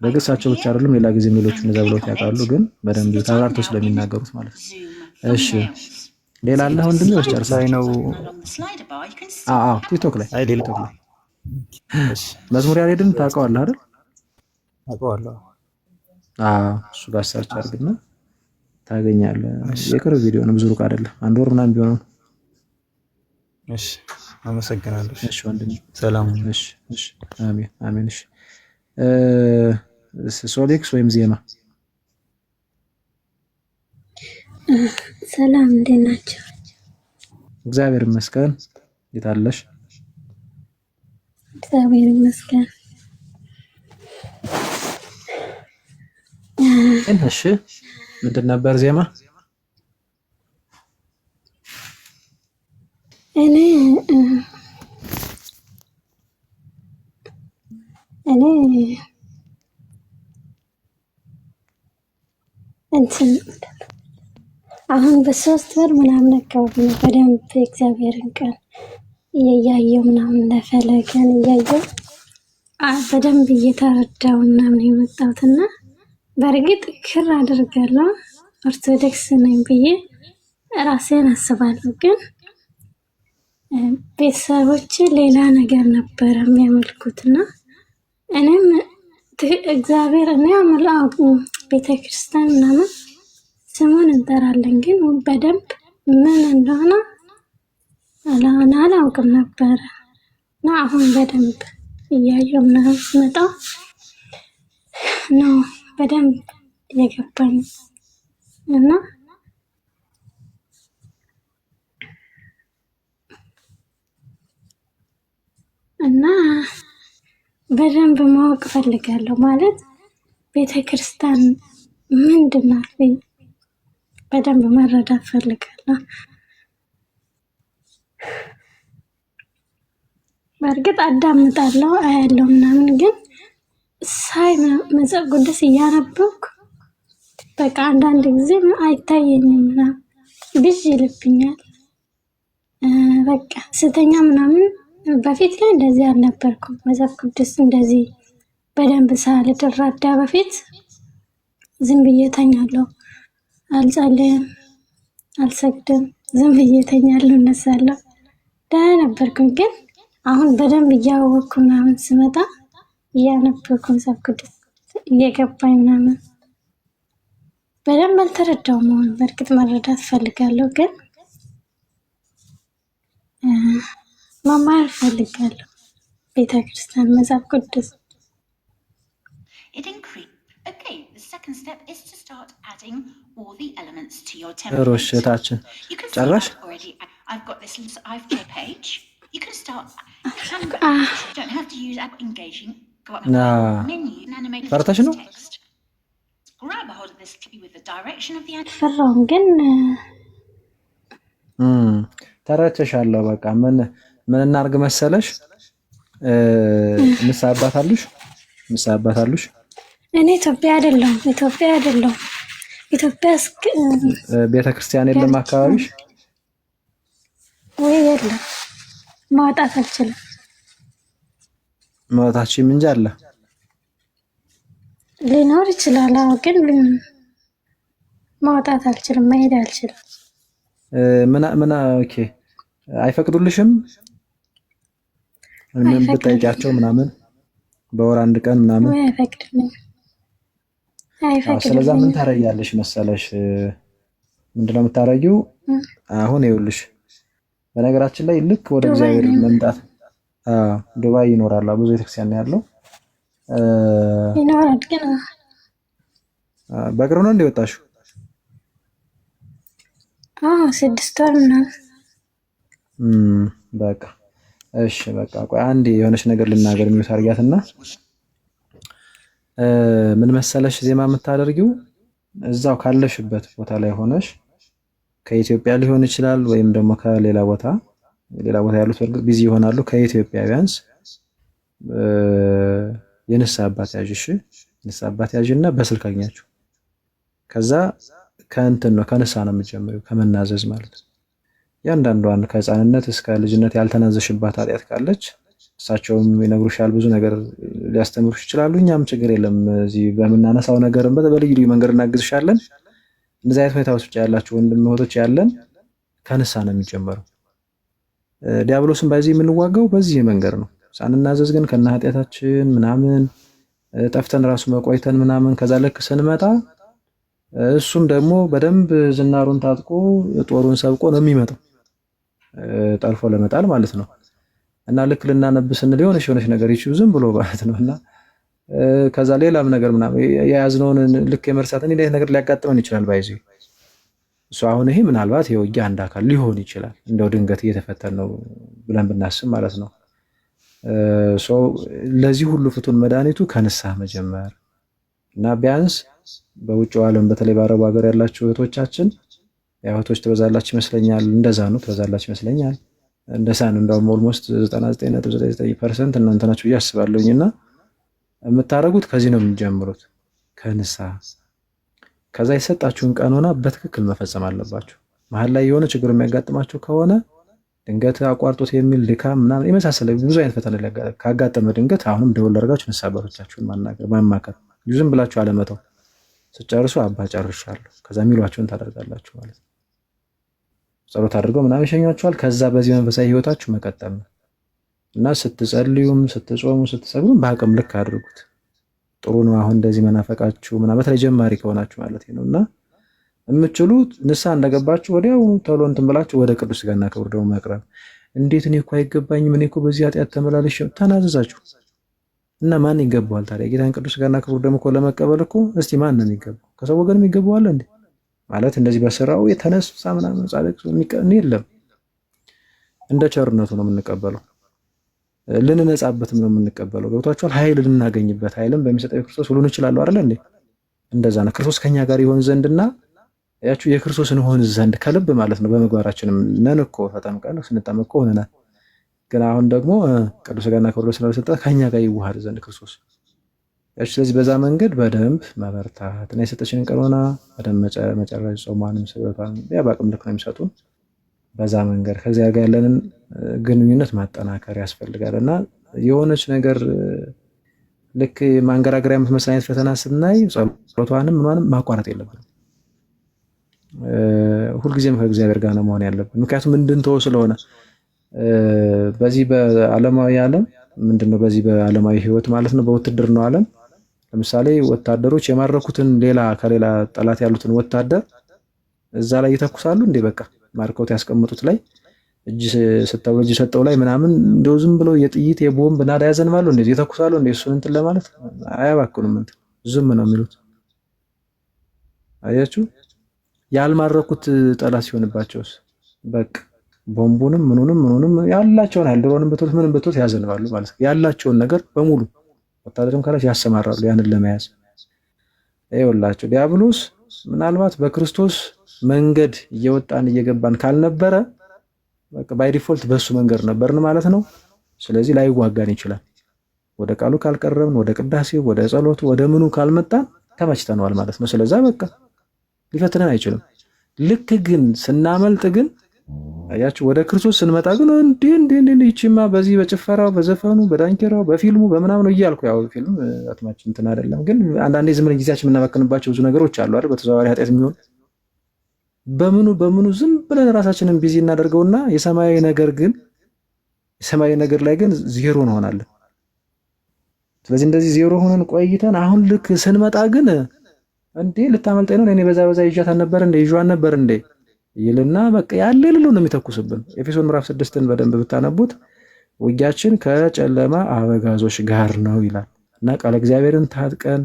በግሳቸው ብቻ አይደለም ሌላ ጊዜ ሌሎቹ እንደዛ ብለውት ያውቃሉ፣ ግን በደንብ ተብራርቶ ስለሚናገሩት ማለት ነው። እሺ ሌላ አለ ወንድሜ ወይስ ጨርሰህ ነው? ቲክቶክ ላይ ቲክቶክ ላይ መዝሙር ያሬድን ታውቀዋለህ አይደል? አውቀዋለሁ። እሱ ጋር ሰርች አድርግና ታገኛለህ። የቅርብ ቪዲዮ ነው፣ ብዙ ሩቅ አይደለም። አንድ ወር ምናምን ቢሆን ነው። እሺ አመሰግናለሁ። እሺ ወንድሜ ሰላም። እሺ አሜን አሜን። እሺ ሶሌክስ ወይም ዜማ ሰላም፣ እንዴት ናቸው? እግዚአብሔር ይመስገን። እንዴት አለሽ? እግዚአብሔር ይመስገን። እሺ ምንድን ነበር ዜማ? እኔ እንትን አሁን በ3 ወር ምናምን አካባቢ ነው በደንብ እግዚአብሔርን ቃል እያየሁ ምናምን ለፈለገን እያየሁ በደንብ እየተረዳሁ ምናምን የመጣሁትና በእርግጥ ክር አድርጋለሁ ኦርቶዶክስ ነኝ ብዬ ራሴን አስባለሁ። ግን ቤተሰቦቼ ሌላ ነገር ነበረ የሚያመልኩትና እኔም እግዚአብሔር እኔ አምላክ ቤተክርስቲያን ምናምን ስሙን እንጠራለን፣ ግን በደንብ ምን እንደሆነ አላውቅም ነበረ እና አሁን በደንብ እያየሁ ምናምን ስመጣ ነው በደንብ የገባኝ እና በደንብ ማወቅ ፈልጋለሁ። ማለት ቤተክርስቲያን ምንድን ናት በደንብ መረዳት ፈልጋለሁ። በእርግጥ አዳምጣለሁ አያለሁ ምናምን፣ ግን ሳይ መጽሐፍ ቅዱስ እያነበብኩ በቃ አንዳንድ ጊዜ አይታየኝም ምናምን ብዥ ይልብኛል። በቃ ስተኛ ምናምን በፊት ላይ እንደዚህ አልነበርኩም። መጽሐፍ ቅዱስ እንደዚህ በደንብ ሳልረዳ በፊት ዝም ብዬ ተኛለሁ፣ አልጸልይም፣ አልሰግድም፣ ዝም ብዬ ተኛለሁ፣ እነሳለሁ። ደህና ነበርኩም። ግን አሁን በደንብ እያወቅኩ ምናምን ስመጣ እያነበብኩ መጽሐፍ ቅዱስ እየገባኝ ምናምን በደንብ አልተረዳውም። አሁን በእርግጥ መረዳት ፈልጋለሁ፣ ግን መማር ፈልጋለሁ። ቤተክርስቲያን መጽሐፍ ቅዱስ Okay, the second step is to start adding all the elements to your template. ሮሽታችን You can see ጨረሽ? that already. I've got this IFJ page. You can start. You don't have to use engaging. Go up to the menu and animate ፈርተሽ ነው? text. Grab a hold of this key with the direction of the ፈራውን ግን ተረድቼሻለሁ። በቃ ምን እናርግ መሰለሽ? ንስሐ አባት አሉሽ? እኔ ኢትዮጵያ አይደለሁም። ኢትዮጵያ ቤተክርስቲያን የለም አካባቢሽ? ወይ የለም። ማውጣት አልችልም። ማውጣትሽም እንጂ አለ ሊኖር ይችላል። አዎ፣ ግን ማውጣት አልችልም፣ መሄድ አልችልም። ምን ኦኬ፣ አይፈቅዱልሽም? ምን ብታይጫቸው ምናምን በወር አንድ ቀን ምናምን አይፈቅድልኝም። ስለዛ ምን ታረጊያለሽ መሰለሽ? ምንድነው የምታረጊው? አሁን ይኸውልሽ፣ በነገራችን ላይ ልክ ወደ እግዚአብሔር መምጣት ዱባይ ይኖራል፣ ብዙ ቤተክርስቲያን ነው ያለው። ይኖራል፣ ግን በቅርብ ነው እንደወጣሽው? 6 ወር ምናምን። በቃ እሺ፣ በቃ ቆይ አንዴ የሆነች ነገር ልናገር የሚሉት አድርጊያትና ምን መሰለሽ ዜማ የምታደርጊው እዛው ካለሽበት ቦታ ላይ ሆነሽ ከኢትዮጵያ ሊሆን ይችላል፣ ወይም ደግሞ ከሌላ ቦታ ያሉት በርግጥ ቢዚ ይሆናሉ። ከኢትዮጵያ ቢያንስ የንስሐ አባት ያዥ። እሺ፣ ንስሐ አባት ያዥና በስልክ አግኛችሁ። ከዛ ከንስሐ ነው የምትጀምሪው፣ ከመናዘዝ ማለት ነው። ያንዳንዷን ከህፃንነት እስከ ልጅነት ያልተናዘሽባት ኃጢአት ካለች እሳቸውም ይነግሩሻል፣ ብዙ ነገር ሊያስተምሩሽ ይችላሉ። እኛም ችግር የለም እዚህ በምናነሳው ነገርም በልዩ ልዩ መንገድ እናግዝሻለን። እንደዚህ አይነት ሁኔታዎች ውስጥ ያላችሁ ወንድም እህቶች ያለን ከንስሐ ነው የሚጀመረው። ዲያብሎስን በዚህ የምንዋጋው በዚህ መንገድ ነው። ሳንናዘዝ ግን ከነ ኃጢአታችን ምናምን ጠፍተን ራሱ መቆይተን ምናምን ከዛ ልክ ስንመጣ እሱም ደግሞ በደንብ ዝናሩን ታጥቆ ጦሩን ሰብቆ ነው የሚመጣው፣ ጠልፎ ለመጣል ማለት ነው። እና ልክ ልናነብ ስንል የሆነች ነገር ይችው ዝም ብሎ ማለት ነውና ከዛ ሌላም ነገር ምናምን የያዝነውን ልክ የመርሳት እንዲህ ነገር ሊያጋጥመን ይችላል። ባይዚ እሱ አሁን ይሄ ምናልባት የውጊያ አንድ አካል ሊሆን ይችላል፣ እንደው ድንገት እየተፈተን ነው ብለን ብናስብ ማለት ነው። ለዚህ ሁሉ ፍቱን መድኃኒቱ ከንስሐ መጀመር እና ቢያንስ በውጭው ዓለም በተለይ በአረቡ ሀገር ያላችሁ እህቶቻችን እህቶች ትበዛላችሁ ይመስለኛል፣ እንደዛ ነው ትበዛላችሁ ይመስለኛል። እንደሳን እንደውም ኦልሞስት 99.99% እናንተ ናችሁ ብዬ አስባለሁኝና የምታረጉት ከዚህ ነው የሚጀምሩት፣ ከንስሐ። ከዛ የሰጣችሁን ቀኖና በትክክል መፈጸም አለባችሁ። መሀል ላይ የሆነ ችግር የሚያጋጥማችሁ ከሆነ ድንገት አቋርጦት የሚል ድካም ምናምን የመሳሰለ ብዙ አይነት ፈተና ካጋጠመ ድንገት አሁንም ደወል አድርጋችሁ ንስሐ አባቶቻችሁን ማማከር፣ ዝም ብላችሁ አለመተው። ስጨርሱ አባ ጨርሻለሁ ከዛ የሚሏችሁን ታደርጋላችሁ ማለት ነው። ጸሎት አድርገው ምናምን ይሸኛችኋል። ከዛ በዚህ መንፈሳዊ ህይወታችሁ መቀጠል ነው እና ስትጸልዩም ስትጾሙ ስትሰግዱም በአቅም ልክ አድርጉት። ጥሩ ነው። አሁን እንደዚህ መናፈቃችሁ ምናምን በተለይ ጀማሪ ከሆናችሁ ማለት ነው እና የምትችሉት ንስሐ እንደገባችሁ ወዲያው ቶሎ እንትን ብላችሁ ወደ ቅዱስ ሥጋና ክቡር ደግሞ መቅረብ። እንዴት እኔ እኮ አይገባኝም፣ እኔ እኮ በዚህ ኃጢአት ተመላለሽ ተናዘዛችሁ እና ማን ይገባዋል ታዲያ? ጌታን ቅዱስ ሥጋና ክቡር ደግሞ እኮ ለመቀበል እኮ እስቲ ማን ነው የሚገባው? ከሰው ወገን የሚገባዋል እንዴ? ማለት እንደዚህ በስራው የተነሳ ምናምን ጻድቅ የለም። እንደ ቸርነቱ ነው የምንቀበለው፣ ልንነጻበትም ነው የምንቀበለው። ገብቷችኋል? ኃይል ልናገኝበት፣ ኃይልም በሚሰጠው ክርስቶስ ሁሉን እችላለሁ አይደል እንዴ? እንደዛ ነው። ክርስቶስ ከኛ ጋር ይሆን ዘንድና ያችሁ የክርስቶስ እንሆን ዘንድ ከልብ ማለት ነው። በምግባራችንም ነን እኮ ተጠምቀን ስንጠመቅ እኮ ሆነናል። ግን አሁን ደግሞ ቅዱስ ሥጋና ክቡር ስለሰጠን ከኛ ጋር ይዋሃድ ዘንድ ክርስቶስ ያችሁ። ስለዚህ በዛ መንገድ በደንብ መበርታት እና የሰጠችንን ቀኖና በደንብ መጨረስ፣ ጾሟንም ስግደቷንም በአቅም ልክ ነው የሚሰጡን። በዛ መንገድ ከእግዚአብሔር ጋር ያለንን ግንኙነት ማጠናከር ያስፈልጋል እና የሆነች ነገር ልክ ማንገራገሪያ የምትመስል አይነት ፈተና ስናይ ጸሎቷንም ምኗንም ማቋረጥ የለብንም። ሁልጊዜም ከእግዚአብሔር ጋር ነው መሆን ያለብን። ምክንያቱም እንድንተወው ስለሆነ በዚህ በዓለማዊ ዓለም ምንድነው በዚህ በዓለማዊ ህይወት ማለት ነው በውትድርናው ዓለም ለምሳሌ ወታደሮች የማረኩትን ከሌላ ጠላት ያሉትን ወታደር እዛ ላይ ይተኩሳሉ እንዴ? በቃ ማርከውት ያስቀምጡት ላይ እጅ ሰጠው ላይ ምናምን እንደው ዝም ብለው የጥይት የቦምብ ናዳ ያዘንባሉ እንዴ? ይተኩሳሉ እንዴ? እሱን እንትን ለማለት አያባክኑም። እንትን ዝም ነው የሚሉት። አያችሁ? ያልማረኩት ጠላት ሲሆንባቸውስ በቃ ቦምቡንም ምኑንም ያላቸውን ድሮንም በቶት ምንም በቶት ያዘንባሉ ማለት ነው። ያላቸውን ነገር በሙሉ ወታደርም ካላች ያሰማራሉ ያንን ለመያዝ። ይኸውላችሁ ዲያብሎስ ምናልባት በክርስቶስ መንገድ እየወጣን እየገባን ካልነበረ በቃ ባይ ዲፎልት በሱ መንገድ ነበርን ማለት ነው። ስለዚህ ላይዋጋን ይችላል። ወደ ቃሉ ካልቀረብን፣ ወደ ቅዳሴው፣ ወደ ጸሎቱ፣ ወደ ምኑ ካልመጣን ተመችተነዋል ማለት ነው። ስለዚህ በቃ ሊፈትነን አይችልም። ልክ ግን ስናመልጥ ግን አያችሁ ወደ ክርስቶስ ስንመጣ ግን እንዴ ይቺማ በዚህ በጭፈራው በዘፈኑ በዳንኪራው በፊልሙ በምናምን እያልኩ ያው ፊልም አትማችን እንትን አይደለም፣ ግን አንዳንዴ ዝም ብለን ጊዜያችን የምናባክንባቸው ብዙ ነገሮች አሉ አይደል? በተዘዋዋሪ ኃጢአት የሚሆን በምኑ ዝም ብለን ራሳችንን ቢዚ እናደርገውና የሰማያዊ ነገር ላይ ግን ዜሮ እንሆናለን። ስለዚህ እንደዚህ ዜሮ ሆነን ቆይተን አሁን ልክ ስንመጣ ግን እንዴ ልታመልጠኝ ነው እኔ በዛ ይዣታን ነበር እንዴ ይዟን ነበር እንዴ ይልና በቃ ያለ ልሎ ነው የሚተኩስብን። ኤፌሶን ምዕራፍ 6ን በደንብ ብታነቡት ውጊያችን ከጨለማ አበጋዞች ጋር ነው ይላል እና ቃለ እግዚአብሔርን ታጥቀን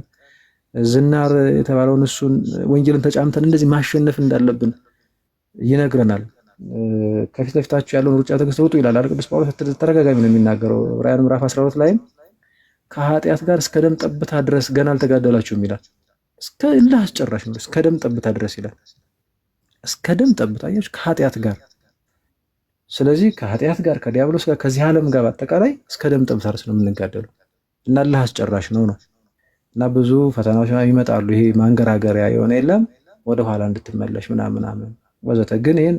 ዝናር የተባለውን እሱን ወንጌልን ተጫምተን እንደዚህ ማሸነፍ እንዳለብን ይነግረናል። ከፊት ለፊታችሁ ያለውን ሩጫ ትዕግስት ሩጡ ይላል አይደል? ቅዱስ ጳውሎስ ተደጋጋሚ ነው የሚናገረው። ዕብራውያን ምዕራፍ 12 ላይም ከኃጢአት ጋር እስከ ደም ጠብታ ድረስ ገና አልተጋደላችሁም ይላል። እስከ እልህ አስጨራሽ ነው እስከ ደም ጠብታ ድረስ ይላል። እስከ ደም ጠብታ ከኃጢአት ጋር። ስለዚህ ከኃጢአት ጋር ከዲያብሎስ ጋር ከዚህ ዓለም ጋር በአጠቃላይ እስከ ደም ጠብታ ድረስ ነው የምንጋደለው እና እልህ አስጨራሽ ነው እና ብዙ ፈተናዎች ይመጣሉ። ይሄ ማንገራገሪያ የሆነ የለም ወደ ኋላ እንድትመለሽ ምናምን ወዘተ። ግን ይሄን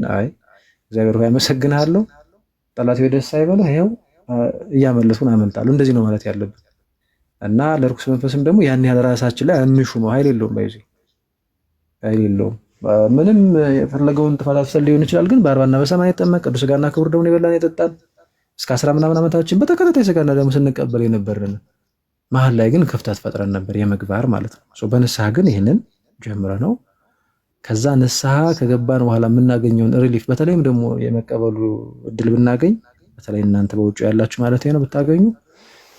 እግዚአብሔር ሆይ አመሰግንሃለሁ፣ ጠላት ደስ አይበለው፣ ይሄው እያመለሱን አመልጣለሁ። እንደዚህ ነው ማለት ያለብን እና ለርኩስ መንፈስም ደግሞ ያን ያህል ራሳችን ላይ አንሹመው። ኃይል የለውም ኃይል የለውም። ምንም የፈለገውን ጥፋት አፍሰል ሊሆን ይችላል። ግን በ40 እና በ80 ጠመቅ ቅዱስ ሥጋና ክቡር ደሙን የበላን የጠጣን እስከ 10 ምናምን ዓመታችን በተከታታይ ሥጋና ደሙ ስንቀበል የነበርን መሀል ላይ ግን ክፍተት ፈጥረን ነበር የምግባር ማለት ነው። በንስሐ ግን ይህንን ጀምረ ነው ከዛ ንስሐ ከገባን በኋላ የምናገኘውን ሪሊፍ በተለይም ደግሞ የመቀበሉ እድል ብናገኝ በተለይ እናንተ በውጭ ያላችሁ ማለት ነው ብታገኙ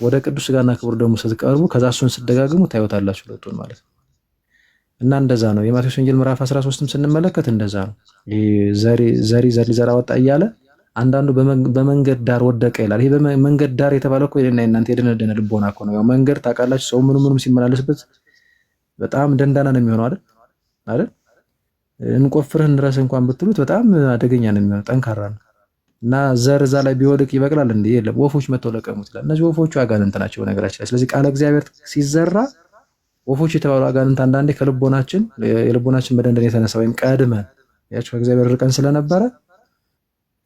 ወደ ቅዱስ ሥጋና ክቡር ደሙ ስትቀርቡ ከዛ እሱን ስትደጋግሙ ታዩታላችሁ ለውጡን ማለት ነው። እና እንደዛ ነው የማቴዎስ ወንጌል ምዕራፍ 13ም ስንመለከት እንደዛ ነው። ዘሪ ዘራ ወጣ እያለ አንዳንዱ በመንገድ ዳር ወደቀ ይላል። ይሄ በመንገድ ዳር የተባለ እኮ የኔና እናንተ የደነደነ ልቦና እኮ ነው። ያው መንገድ ታውቃላችሁ፣ ሰው ምንም ሲመላለስበት በጣም ደንዳና ነው የሚሆነው አይደል? እንቆፍርህ እንድረስ እንኳን ብትሉት በጣም አደገኛ ነው የሚሆነው፣ ጠንካራ ነው። እና ዘር እዛ ላይ ቢወድቅ ይበቅላል እንዴ? የለም፣ ወፎች መጥተው ለቀሙት ይላል። እነዚህ ወፎቹ አጋንንት ናቸው ነገራችን ላይ። ስለዚህ ቃለ እግዚአብሔር ሲዘራ ወፎች የተባሉ አጋንንት አንዳንዴ የልቦናችን መደንደን የተነሳ ወይም ቀድመን ያቸው ከእግዚአብሔር ርቀን ስለነበረ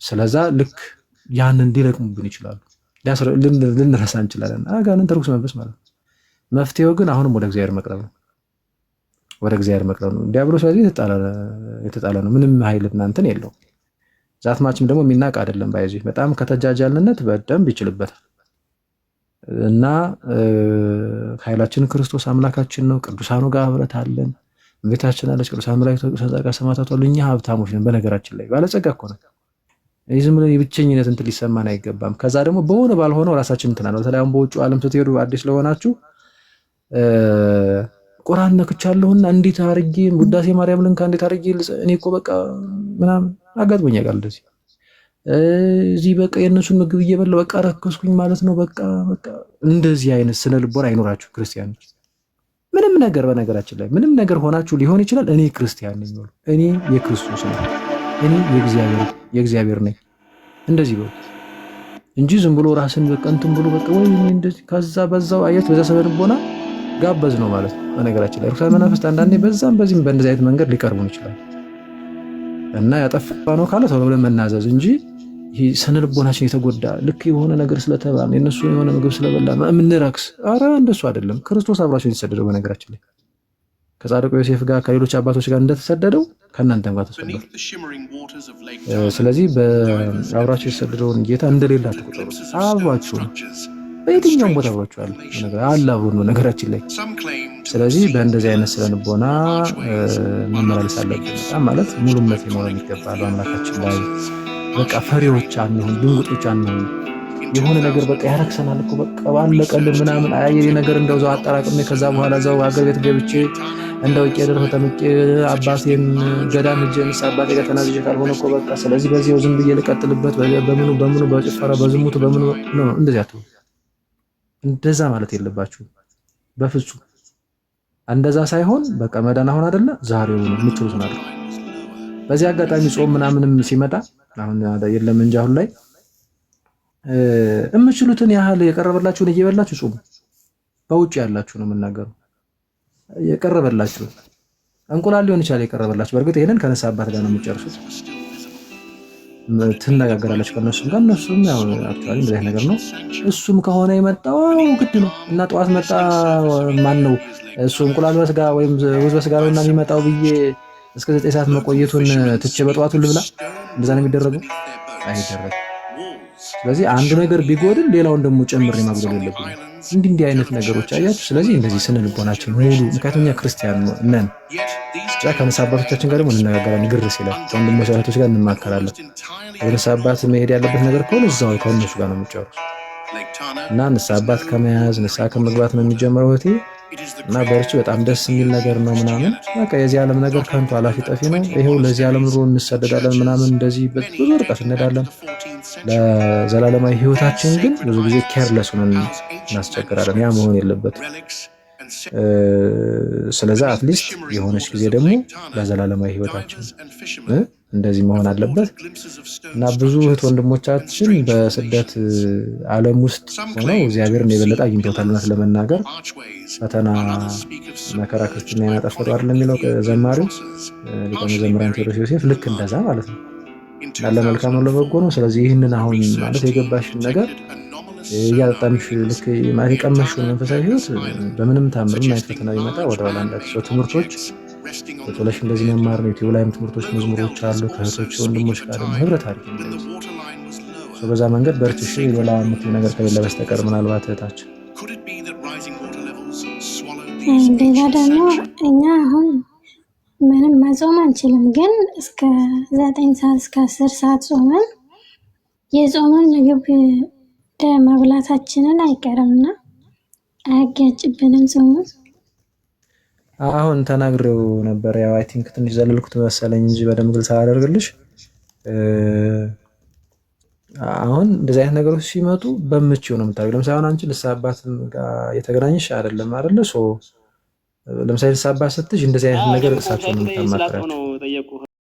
ስለዛ ልክ ያንን ሊለቅሙብን ይችላሉ፣ ልንረሳ እንችላለን። አጋንንት ርኩስ መንፈስ ማለት ነው። መፍትሄው ግን አሁንም ወደ እግዚአብሔር መቅረብ ነው። ዲያብሎስ ስለዚህ የተጣለ ነው። ምንም ኃይል እናንተን የለውም። ዛትማችም ደግሞ የሚናቅ አይደለም። ባይዚ በጣም ከተጃጃልነት በደንብ ይችልበታል። እና ኃይላችን ክርስቶስ አምላካችን ነው። ቅዱሳኑ ጋር ህብረት አለን። ቤታችን አለች። ቅዱሳን መላእክት፣ ቅዱሳን ጻድቃን፣ ሰማዕታት አሉ። እኛ ሀብታሞች ነን። በነገራችን ላይ ባለጸጋ እኮ ነን። ዝም ብለን የብቸኝነት እንትን ሊሰማን አይገባም። ከዛ ደግሞ በሆነ ባልሆነው ራሳችን እንትና ነው። በተለይ አሁን በውጭ ዓለም ስትሄዱ አዲስ ለሆናችሁ ቁርአን ነክቻለሁና እንዴት አድርጌ ውዳሴ ማርያም ልንካ እንዴት አድርጌ እኔ እኮ በቃ ምናምን አጋጥሞኝ ያውቃል። እንደዚህ እዚህ በቃ የእነሱን ምግብ እየበላሁ በቃ ረከስኩኝ ማለት ነው። በቃ እንደዚህ አይነት ስነ ልቦና አይኖራችሁ ክርስቲያኖች። ምንም ነገር በነገራችን ላይ ምንም ነገር ሆናችሁ ሊሆን ይችላል። እኔ ክርስቲያን ነኝ፣ እኔ የክርስቶስ ነኝ፣ እኔ የእግዚአብሔር ነኝ እንደዚህ ነው እንጂ ዝም ብሎ ራስን በቃ እንትን ብሎ በቃ ወይ እንደዚህ ከዛ በዛው አየት በዛ ሰበብ ልቦና ጋበዝ ነው ማለት ነው። በነገራችን ላይ ርኩሳን መናፍስት አንዳንዴ በዛም በዚህም በእንደዚህ አይነት መንገድ ሊቀርቡን ይችላል እና ያጠፋ ነው ካለ ቶሎ ብለን መናዘዝ እንጂ ይሄ ስነ ልቦናችን የተጎዳ ልክ የሆነ ነገር ስለተባለ የነሱ የሆነ ምግብ ስለበላ ምንረክስ፣ ኧረ እንደሱ አይደለም። ክርስቶስ አብራቸው የተሰደደው በነገራችን ላይ ከጻድቁ ዮሴፍ ጋር ከሌሎች አባቶች ጋር እንደተሰደደው ከእናንተም ጋር ተሰደደ። ስለዚህ በአብራቸው የተሰደደውን ጌታ እንደሌላ ተቆጠሩ። አብሯችሁ በየትኛውም ቦታ አብሯችሁ አለ አብሮን በነገራችን ላይ። ስለዚህ በእንደዚህ አይነት ስለንቦና መመላለስ አለብን። በጣም ማለት ሙሉ እምነት ሊኖረን ይገባል በአምላካችን ላይ። በቃ ፈሪዎች አንሁን፣ ድንጉጦች አንሁን። የሆነ ነገር በቃ ያረክሰናል እኮ በቃ ባለቀልን ምናምን አያየ ነገር እንደው ዘው አጠራቅሜ ከዛ በኋላ ዘው ሀገር ቤት ገብቼ እንደው ቄደር ተጠምቄ አባቴን ገዳም ሄጄ አባቴ ጋር ተናዝዤ ካልሆነ እኮ በቃ ስለዚህ በዚያው ዝም ብዬ ልቀጥልበት በምኑ በጭፈራ በዝሙቱ በምኑ ነው። እንደዚህ አትሁን። እንደዛ ማለት የለባችሁ በፍጹም። እንደዛ ሳይሆን በቃ መዳን አሁን አይደለ ዛሬው ነው የምትሉት ማለት። በዚህ አጋጣሚ ጾም ምናምንም ሲመጣ አሁን የለም እንጂ አሁን ላይ እምችሉትን ያህል የቀረበላችሁን እየበላችሁ ጾሙ። በውጭ ያላችሁ ነው የምናገረው። የቀረበላችሁ እንቁላል ሊሆን ይችላል የቀረበላችሁ። በእርግጥ ይሄንን ከነሳ አባት ጋር ነው የምትጨርሱት። ትነጋገራለች ከነሱም ጋር። እነሱም ያው አክቹአሊ እንደዚህ ነገር ነው። እሱም ከሆነ የመጣው ግድ ነው እና ጠዋት መጣ ማን ነው እሱ እንቁላል በስጋ ወይም ሩዝ በስጋ ነውና የሚመጣው ብዬ እስከ 9 ሰዓት መቆየቱን ትቼ በጠዋቱ ልብላ። እንደዛ ነው የሚደረገው? አይደረግም። ስለዚህ አንድ ነገር ቢጎድል ሌላውን ደግሞ ጨምሬ ማጉደል የለብንም። እንዲህ አይነት ነገሮች አያችሁ። ስለዚህ እንደዚህ ስነ ልቦናችን ሙሉ ምክንያቱም እኛ ክርስቲያን ነን። ከነሳ አባቶቻችን ጋር ደግሞ እንነጋገራለን። ግር ሲለን ወንድሞች እህቶች ጋር እንማከራለን። ከነሳ አባት መሄድ ያለበት ነገር ከሆነ እዛው ከእነሱ ጋር ነው የሚጨርሱ እና ንሳ አባት ከመያዝ ንሳ ከመግባት ነው የሚጀምረው እህቴ። እና በርቺ፣ በጣም ደስ የሚል ነገር ነው ምናምን። በቃ የዚህ ዓለም ነገር ከንቱ አላፊ ጠፊ ነው። ይሄው ለዚህ ዓለም ኑሮ እንሰደዳለን ምናምን እንደዚህ ብዙ ርቀት እንሄዳለን። ለዘላለማዊ ህይወታችን ግን ብዙ ጊዜ ኬርለስ ሆነን እናስቸግራለን። ያ መሆን የለበትም። ስለዚህ አትሊስት የሆነች ጊዜ ደግሞ ለዘላለማዊ ህይወታችን እንደዚህ መሆን አለበት እና ብዙ እህት ወንድሞቻችን በስደት ዓለም ውስጥ ሆነው እግዚአብሔርን የበለጠ አግኝተውታል። እውነት ለመናገር ፈተና መከራ ክርስትና ያጠፋል አይደል የሚለው ዘማሪው ሊቀ መዘምራን ቴዎድሮስ ዮሴፍ። ልክ እንደዛ ማለት ነው። ያለ መልካም ነው ለበጎ ነው። ስለዚህ ይህንን አሁን ማለት የገባሽን ነገር እያጣጣምሽ ልክ ማለት የቀመሽውን መንፈሳዊ ህይወት በምንም ታምር ማየት ፈተና ቢመጣ ወደ ኋላ እንዳትሰው። ትምህርቶች በተለሽ እንደዚህ መማር ነው። ዩቲዩብ ላይም ትምህርቶች መዝሙሮች አሉ። ከእህቶች ወንድሞች ጋር ደግሞ ህብረት አድርጊ። በዛ መንገድ በርትሽ። ሌላ ምክር ነገር ከሌለ በስተቀር ምናልባት እህታችን ሌላ ደግሞ እኛ አሁን ምንም መጾም አንችልም፣ ግን እስከ 9 ሰዓት እስከ 10 ሰዓት ጾመን የጾመን ምግብ መብላታችንን አይቀርምና አያጋጭብንም ጾሙ። አሁን ተናግሬው ነበር። ያው አይ ቲንክ ትንሽ ዘለልኩት መሰለኝ እንጂ በደንብ ግልጽ አላደርግልሽ። አሁን እንደዚህ አይነት ነገሮች ሲመጡ በምችው ነው የምታደርገው። ለምሳሌ አሁን አንቺ ንስሐ አባት ጋር የተገናኘሽ አይደለም አይደለ? ሶ ለምሳሌ ንስሐ አባት ስትሽ እንደዚህ አይነት ነገር እሳቸው ነው የምታማክራቸው።